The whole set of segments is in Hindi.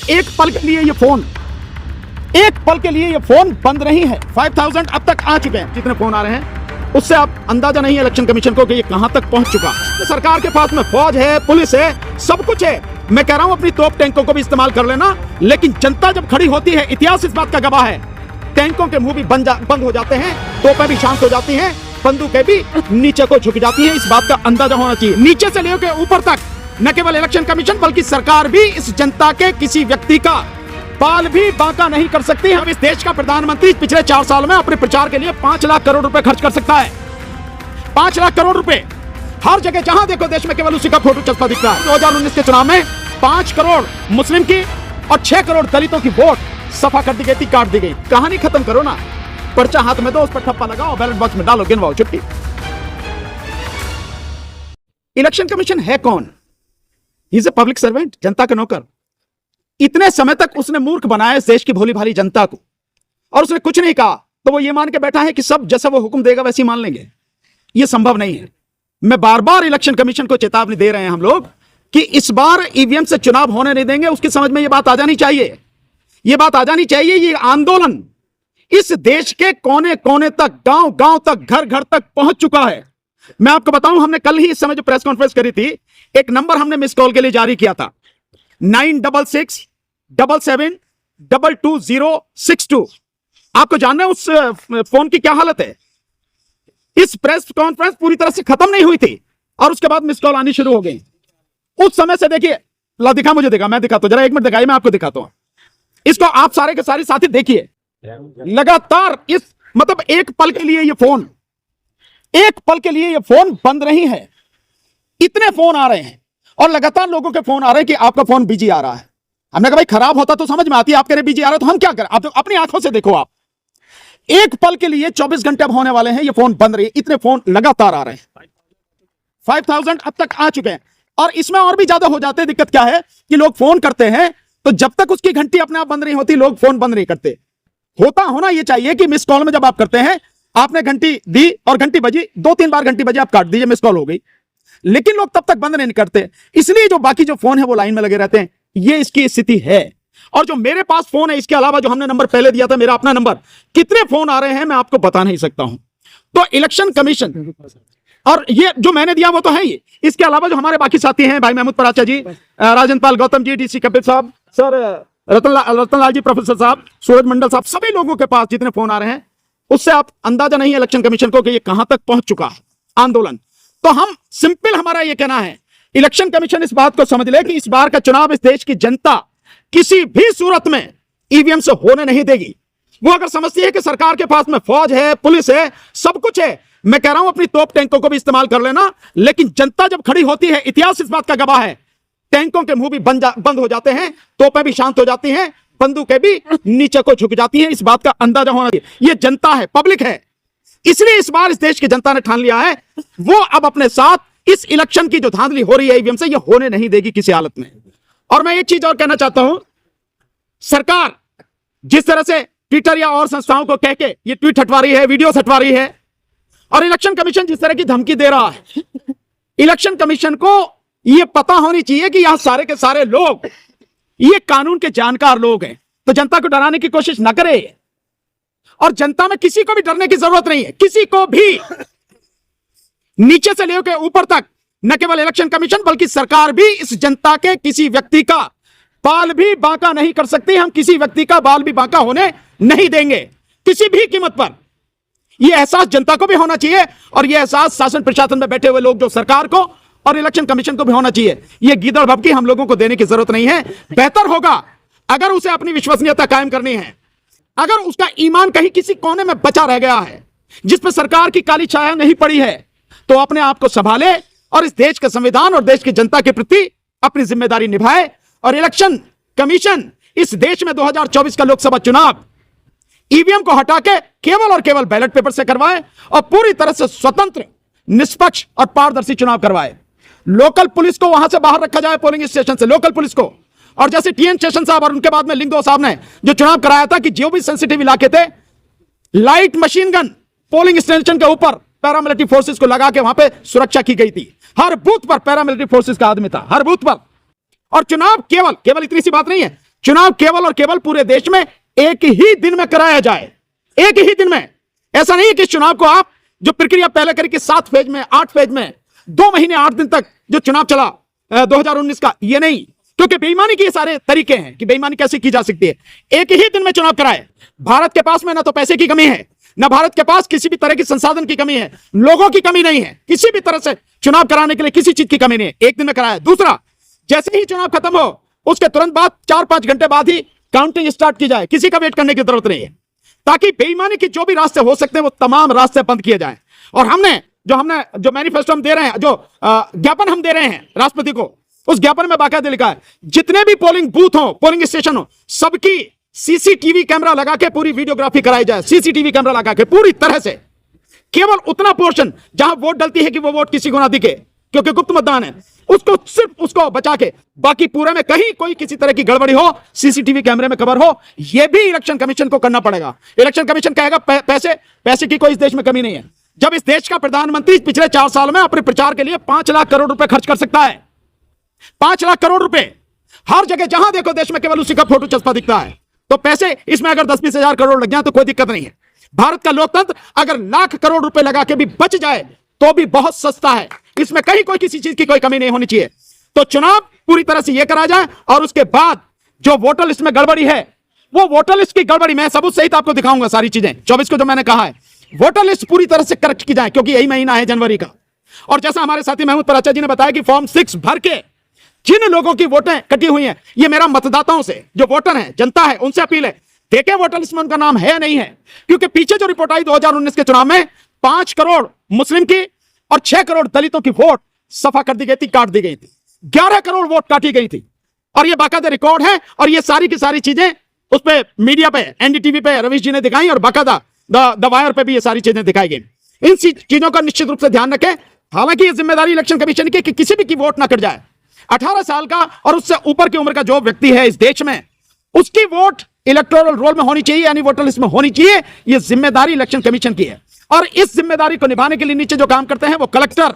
एक पल के लिए ये फोन बंद नहीं है। 5000 अब तक आ चुके हैं, जितने फोन आ रहे हैं उससे आप अंदाजा नहीं है इलेक्शन कमीशन को कि ये कहां तक पहुंच चुका। सरकार के पास में फौज है, पुलिस है, सब कुछ है। मैं कह रहा हूं अपनी तोप टैंकों को भी इस्तेमाल कर लेना, लेकिन जनता जब खड़ी होती है, इतिहास इस बात का गवाह है, टैंकों के मुंह भी बंद हो जाते हैं, तोपें भी शांत हो जाती हैं, बंदूकें भी नीचे को झुक जाती हैं। इस बात का अंदाजा होना चाहिए। नीचे से लेकर ऊपर तक न केवल इलेक्शन कमीशन बल्कि सरकार भी इस जनता के किसी व्यक्ति का बाल भी बांका नहीं कर सकती। अब इस देश का प्रधानमंत्री पिछले 4 साल में अपने प्रचार के लिए 5 लाख करोड़ रुपए खर्च कर सकता है। 5 लाख करोड़ रुपए हर जगह जहां देखो देश में केवल उसी का फोटो चस्पा दिखता है। 2019 के चुनाव में 5 करोड़ मुस्लिम की और 6 करोड़ दलितों की वोट सफा कर दी गई थी, काट दी गई। कहानी खत्म करो ना, पर्चा हाथ में दो, उस पर ठप्पा लगाओ, बैलेट बॉक्स में डालो, गिनवाओ, छुट्टी। इलेक्शन कमीशन है कौन? He is a public servant, जनता का नौकर। इतने समय तक उसने मूर्ख बनाया इस देश की भोली भाली जनता को, और उसने कुछ नहीं कहा, तो वो ये मान के बैठा है कि सब जैसा वो हुक्म देगा वैसे ही मान लेंगे। ये संभव नहीं है। मैं बार बार इलेक्शन कमीशन को चेतावनी दे रहे हैं हम लोग कि इस बार ईवीएम से चुनाव होने नहीं देंगे। उसकी समझ में ये बात आ जानी चाहिए, ये बात आ जानी चाहिए। ये आंदोलन इस देश के कोने कोने तक, गांव गांव तक, घर घर तक पहुंच चुका है। मैं आपको बताऊं, हमने कल ही इस समय जो प्रेस कॉन्फ्रेंस करी थी, एक नंबर हमने मिस कॉल के लिए जारी किया था, 9667222062। आपको जानना है उस फोन की क्या हालत है? इस प्रेस कॉन्फ्रेंस पूरी तरह से खत्म नहीं हुई थी और उसके बाद मिस कॉल आनी शुरू हो गई। उस समय से देखिए, ला दिखा, मुझे दिखा, मैं दिखाता हूं, जरा 1 मिनट दिखाइए, मैं आपको दिखाता हूं। इसको आप सारे के सारे साथी देखिए, लगातार इस मतलब एक पल के लिए ये फोन बंद नहीं है। इतने फोन आ रहे हैं और लगातार लोगों के फोन आ रहे हैं कि आपका फोन बिजी आ रहा है। हमने कहा भाई खराब होता तो समझ में आती, आप कह रहे बिजी आ रहा है तो हम क्या करें? आप तो अपनी आंखों से देखो। आप एक पल के लिए 24 घंटे अब होने वाले हैं, ये फोन बंद रही है। इतने फोन लगातार आ रहे हैं, 5000 अब तक आ चुके हैं, और इसमें और भी ज्यादा हो जाते हैं। दिक्कत क्या है कि लोग फोन करते हैं तो जब तक उसकी घंटी अपने आप बंद नहीं होती, लोग फोन बंद नहीं करते। होना यह चाहिए कि मिस कॉल में जब आप करते हैं, आपने घंटी दी और घंटी बजी, 2-3 बार घंटी बजी, आप काट दीजिए, मिस कॉल हो गई। लेकिन लोग तब तक बंद नहीं करते, इसलिए जो बाकी जो फोन है वो लाइन में लगे रहते हैं। ये इसकी स्थिति है। और जो मेरे पास फोन है, इसके अलावा जो हमने नंबर पहले दिया था, मेरा अपना नंबर, कितने फोन आ रहे हैं मैं आपको बता नहीं सकता हूं। तो इलेक्शन कमीशन, और ये जो मैंने दिया वो तो है ही, इसके अलावा जो हमारे बाकी साथी हैं, भाई महमूद पराचा जी, राजेंद्र पाल गौतम जी, डीसी कपिल साहब, सर रतनलाल जी, प्रोफेसर साहब, सूरज मंडल साहब, सभी लोगों के पास जितने फोन आ रहे हैं, उससे आप अंदाजा नहीं है इलेक्शन कमीशन को कि ये कहां तक पहुंच चुका है आंदोलन। तो हम सिंपल, हमारा ये कहना है, इलेक्शन कमीशन इस बात को समझ ले कि इस बार का चुनाव इस देश की जनता किसी भी सूरत में ईवीएम से होने नहीं देगी। वो अगर समझती है कि सरकार के पास में फौज है, पुलिस है, सब कुछ है, मैं कह रहा हूं अपनी तोप टैंकों को भी इस्तेमाल कर लेना, लेकिन जनता जब खड़ी होती है, इतिहास इस बात का गवाह है, टैंकों के मुंह भी बंद हो जाते हैं, तोपें भी शांत हो जाती हैं, बंदूकें भी नीचे को झुक जाती हैं। इस बात का अंदाजा होना चाहिए। ये जनता है, पब्लिक है, इसलिए इस बार इस देश की जनता ने ठान लिया है, वो अब अपने साथ इस इलेक्शन की जो धांधली हो रही है ईवीएम से, ये होने नहीं देगी किसी हालत में। और मैं एक चीज और कहना चाहता हूं, सरकार जिस तरह से ट्विटर या और संस्थाओं को कह के ये ट्वीट हटवा रही है, वीडियो हटवा रही है, और इलेक्शन कमीशन जिस तरह की धमकी दे रहा है, इलेक्शन कमीशन को ये पता होनी चाहिए कि यहां सारे के सारे लोग ये कानून के जानकार लोग हैं। तो जनता को डराने की कोशिश ना करे, और जनता में किसी को भी डरने की जरूरत नहीं है, किसी को भी। नीचे से लेकर ऊपर तक न केवल इलेक्शन कमीशन बल्कि सरकार भी इस जनता के किसी व्यक्ति का बाल भी बांका नहीं कर सकती। हम किसी व्यक्ति का बाल भी बांका होने नहीं देंगे किसी भी कीमत पर। यह एहसास जनता को भी होना चाहिए, और यह एहसास शासन प्रशासन में बैठे हुए लोग, जो सरकार को और इलेक्शन कमीशन को भी होना चाहिए। यह गीदड़ भभकी हम लोगों को देने की जरूरत नहीं है। बेहतर होगा अगर उसे अपनी विश्वसनीयता कायम करनी है, अगर उसका ईमान कहीं किसी कोने में बचा रह गया है, जिस पर सरकार की काली छाया नहीं पड़ी है, तो अपने आप को संभाले और इस देश के संविधान और देश की जनता के प्रति अपनी जिम्मेदारी निभाए। और इलेक्शन कमीशन इस देश में 2024 का लोकसभा चुनाव ईवीएम को हटा के केवल और केवल बैलेट पेपर से करवाए, और पूरी तरह से स्वतंत्र, निष्पक्ष और पारदर्शी चुनाव करवाए। लोकल पुलिस को वहां से बाहर रखा जाए, पोलिंग स्टेशन से लोकल पुलिस को। और जैसे टीएन शेषन साहब और उनके बाद में लिंगदो साहब ने जो चुनाव कराया था कि जो भी सेंसिटिव इलाके थे, light machine gun polling station के ऊपर पैरामिलिट्री फोर्सेस को लगा के वहां पे सुरक्षा की गई थी। हर बूथ पर पैरामिलिट्री फोर्सेस का आदमी था, हर बूथ पर। और चुनाव केवल इतनी सी बात नहीं है, चुनाव केवल और केवल पूरे देश में एक ही दिन में कराया जाए, एक ही दिन में। ऐसा नहीं है कि चुनाव को आप जो प्रक्रिया पहले करी कि 7 फेज में, 8 फेज में, 2 महीने 8 दिन तक जो चुनाव चला 2019 का, ये नहीं, क्योंकि बेईमानी के सारे तरीके हैं कि बेईमानी कैसे की जा सकती है। एक ही दिन में चुनाव कराए। भारत के पास में ना तो पैसे की कमी है, ना भारत के पास किसी भी तरह की संसाधन की कमी है, लोगों की कमी नहीं है, किसी भी तरह से चुनाव कराने के लिए किसी चीज की कमी नहीं है, एक दिन में कराया। दूसरा, जैसे ही चुनाव खत्म हो उसके तुरंत बाद 4-5 घंटे बाद ही काउंटिंग स्टार्ट की जाए, किसी का वेट करने की जरूरत नहीं है, ताकि बेईमानी के जो भी रास्ते हो सकते हैं वो तमाम रास्ते बंद किए जाएं। और हमने जो मैनिफेस्टो हम दे रहे हैं, जो ज्ञापन हम दे रहे हैं राष्ट्रपति को, उस ज्ञापन में बाकायदा लिखा है जितने भी पोलिंग बूथ हो, पोलिंग स्टेशन हो, सबकी सीसीटीवी कैमरा लगा के पूरी वीडियोग्राफी कराई जाए, सीसीटीवी कैमरा लगा के पूरी तरह से। केवल उतना पोर्शन जहां वोट डलती है कि वो वोट किसी को ना दिखे, क्योंकि गुप्त मतदान है, उसको सिर्फ उसको बचा के, बाकी पूरे में कहीं कोई किसी तरह की गड़बड़ी हो सीसीटीवी कैमरे में कवर हो, यह भी इलेक्शन कमीशन को करना पड़ेगा। इलेक्शन कमीशन कहेगा पैसे की कोई इस देश में कमी नहीं है। जब इस देश का प्रधानमंत्री पिछले 4 साल में अपने प्रचार के लिए 5 लाख करोड़ रुपए खर्च कर सकता है, 5 लाख करोड़ रुपए, हर जगह जहां देखो देश में केवल उसी का फोटो चस्पा दिखता है, तो पैसे इसमें अगर 10-20 हजार करोड़ लग जाए तो कोई दिक्कत नहीं है। भारत का लोकतंत्र अगर लाख करोड़ रुपए लगा के भी बच जाए तो भी बहुत सस्ता है, इसमें कहीं कोई किसी चीज की कोई कमी नहीं होनी चाहिए। तो चुनाव पूरी तरह से यह करा जाए, और उसके बाद जो वोटर लिस्ट में गड़बड़ी है, वो वोटर लिस्ट की गड़बड़ी मैं सबूत सहित आपको दिखाऊंगा सारी चीजें। 24 को जो मैंने कहा है, वोटर लिस्ट पूरी तरह से करेक्ट की जाए, क्योंकि यही महीना है जनवरी का। और जैसा हमारे साथी महमूद पराचा जी ने बताया कि फॉर्म 6 भर के जिन लोगों की वोटें कटी हुई हैं, ये मेरा मतदाताओं से, जो वोटर हैं, जनता है, उनसे अपील है, देखें वोटर लिस्ट में उनका नाम है या नहीं है। क्योंकि पीछे जो रिपोर्ट आई 2019 के चुनाव में 5 करोड़ मुस्लिम की और 6 करोड़ दलितों की वोट सफा कर दी गई थी, काट दी गई थी, 11 करोड़ वोट काटी गई थी, और ये बाकायदा रिकॉर्ड है। और ये सारी की सारी चीजें उस पे मीडिया पे, एनडीटीवी पे रवीश जी ने दिखाई, और बाकायदा द वायर पे भी ये सारी चीजें दिखाई गई। इन चीजों का निश्चित रूप से ध्यान रखें। हालांकि ये जिम्मेदारी इलेक्शन कमीशन की कि किसी भी की वोट ना कट जाए। 18 साल का और उससे ऊपर की उम्र का जो व्यक्ति है इस देश में, उसकी वोट इलेक्टोरल रोल में होनी चाहिए, यानी वोटर लिस्ट में होनी चाहिए। यह जिम्मेदारी इलेक्शन कमीशन की है, और इस जिम्मेदारी को निभाने के लिए नीचे जो काम करते हैं वो कलेक्टर,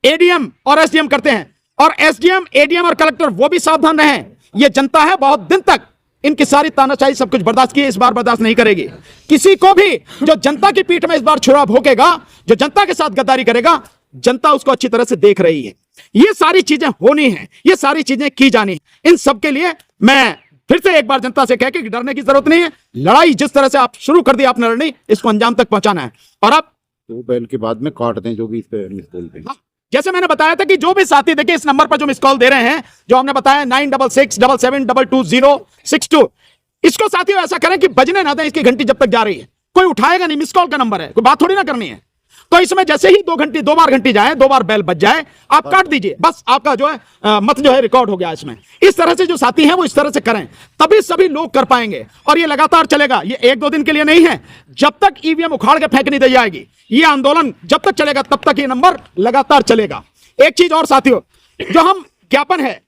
एडीएम और एसडीएम करते हैं। और एसडीएम, एडीएम और कलेक्टर वो भी सावधान रहें, ये जनता है, बहुत दिन तक इनकी सारी तानाशाही सब कुछ बर्दाश्त की है, इस बार बर्दाश्त नहीं करेगी। किसी को भी जो जनता की पीठ में इस बार छुरा भोंकेगा, जो जनता के साथ गद्दारी करेगा, जनता उसको अच्छी तरह से देख रही है। ये सारी चीजें होनी है, ये सारी चीजें की जानी है। इन सब के लिए मैं फिर से एक बार जनता से कह के कि डरने की जरूरत नहीं है। लड़ाई जिस तरह से आप शुरू कर दी आपने लड़नी, इसको अंजाम तक पहुंचाना है। और आप तो बैल के बाद में काट दें जो भी इस पे मिस कॉल पे। जैसे मैंने बताया था कि जो भी साथी देखिए इस नंबर पर जो मिस कॉल दे रहे हैं, जो हमने बताया 9667722062, इसको साथियों ऐसा करें कि बजने ना दें इसकी घंटी जब तक जा रही है। कोई उठाएगा नहीं, मिस कॉल का नंबर है, कोई बात थोड़ी ना करनी है। तो इसमें जैसे ही 2 बार घंटी जाए, 2 बार बेल बज जाए, आप काट दीजिए, बस आपका जो है मत जो है रिकॉर्ड हो गया इसमें। इस तरह से जो साथी हैं वो इस तरह से करें, तभी सभी लोग कर पाएंगे। और ये लगातार चलेगा, ये 1-2 दिन के लिए नहीं है। जब तक ईवीएम उखाड़ के फेंक नहीं दी जाएगी, ये आंदोलन जब तक चलेगा तब तक ये नंबर लगातार चलेगा। एक चीज और साथियों, जो हम ज्ञापन है,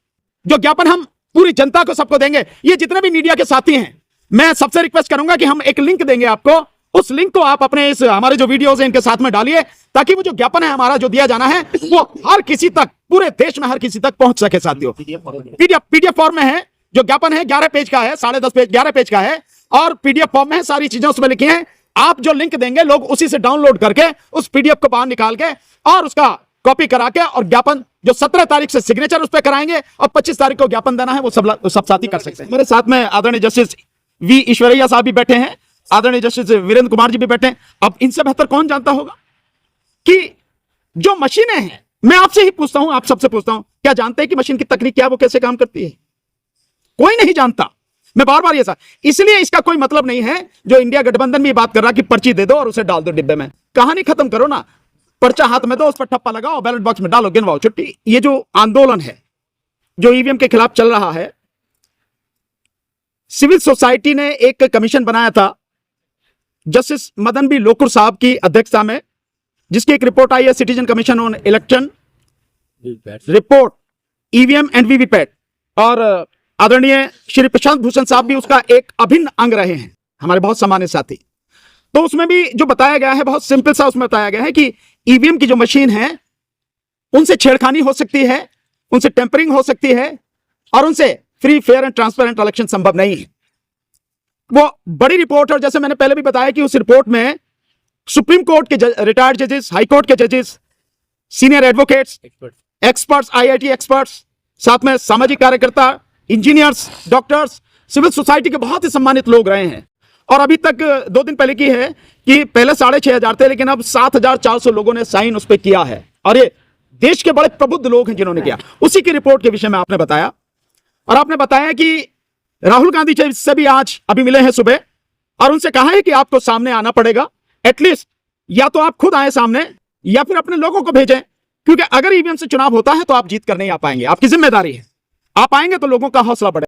जो ज्ञापन हम पूरी जनता को सबको देंगे, ये जितने भी मीडिया के साथी हैं, मैं सबसे रिक्वेस्ट करूंगा कि हम एक लिंक देंगे आपको, उस लिंक को आप अपने इस हमारे जो वीडियोस हैं इनके साथ में डालिए, ताकि वो जो ज्ञापन है हमारा जो दिया जाना है वो हर किसी तक, पूरे देश में हर किसी तक पहुंच सके साथियों। पीडीएफ फॉर्म में है जो ज्ञापन है, 11 पेज का है, 10.5 पेज, 11 पेज का है, और पीडीएफ फॉर्म में सारी चीजें उसमें लिखी हैं। आप जो लिंक देंगे लोग उसी से डाउनलोड करके उस पीडीएफ को बाहर निकाल के और उसका कॉपी करा के, और ज्ञापन जो 17 तारीख से सिग्नेचर उस पर कराएंगे और 25 तारीख को ज्ञापन देना है, वो सब साथी कर सकते हैं। मेरे साथ में आदरणीय जस्टिस वी ईश्वरैया साहब भी बैठे हैं, आदरणीय जस्टिस वीरेंद्र कुमार जी भी बैठे हैं। अब इनसे बेहतर कौन जानता होगा कि जो मशीनें हैं, मैं आपसे ही पूछता हूं, आप सबसे पूछता हूं, क्या जानते हैं कि मशीन की तकनीक क्या, वो कैसे काम करती है? कोई नहीं जानता। मैं बार बार ये सा, इसलिए इसका कोई मतलब नहीं है जो इंडिया गठबंधन भी बात कर रहा कि पर्ची दे दो और उसे डाल दो डिब्बे में। कहानी खत्म करो ना, पर्चा हाथ में दो, उस पर ठप्पा लगाओ, बैलेट बॉक्स में डालो, गिनवाओ, छुट्टी। ये जो आंदोलन है जो ईवीएम के खिलाफ चल रहा है, सिविल सोसाइटी ने एक कमीशन बनाया था जस्टिस मदन बी लोकुर साहब की अध्यक्षता में, जिसकी एक रिपोर्ट आई है, citizen commission on election report EVM and VVPAT. और आदरणीय श्री प्रशांत भूषण साहब भी उसका एक अभिन्न अंग रहे हैं, हमारे बहुत सामान्य साथी। तो उसमें भी जो बताया गया है बहुत सिंपल सा, उसमें बताया गया है कि ईवीएम की जो मशीन है उनसे छेड़खानी हो सकती है, उनसे टेम्परिंग हो सकती है, और उनसे free fair and transparent election संभव नहीं है। वो बड़ी रिपोर्ट, और जैसे मैंने पहले भी बताया कि उस रिपोर्ट में सुप्रीम कोर्ट के रिटायर्ड जजेस, हाई कोर्ट के जजेस, senior advocates, experts, IIT experts, साथ में सामाजिक कार्यकर्ता, इंजीनियर्स, डॉक्टर्स, सिविल सोसाइटी के बहुत ही सम्मानित लोग रहे हैं। और अभी तक 2 दिन पहले की है कि पहले 6,500 थे, लेकिन अब 7,400 लोगों ने साइन उस पर किया है, और ये देश के बड़े प्रबुद्ध लोग हैं जिन्होंने किया। उसी की रिपोर्ट के विषय में आपने बताया, और आपने बताया कि राहुल गांधी जी से भी आज अभी मिले हैं सुबह, और उनसे कहा है कि आपको सामने आना पड़ेगा। एटलीस्ट या तो आप खुद आए सामने, या फिर अपने लोगों को भेजें, क्योंकि अगर ईवीएम से चुनाव होता है तो आप जीत कर नहीं आ पाएंगे। आपकी जिम्मेदारी है, आप आएंगे तो लोगों का हौसला बढ़ेगा।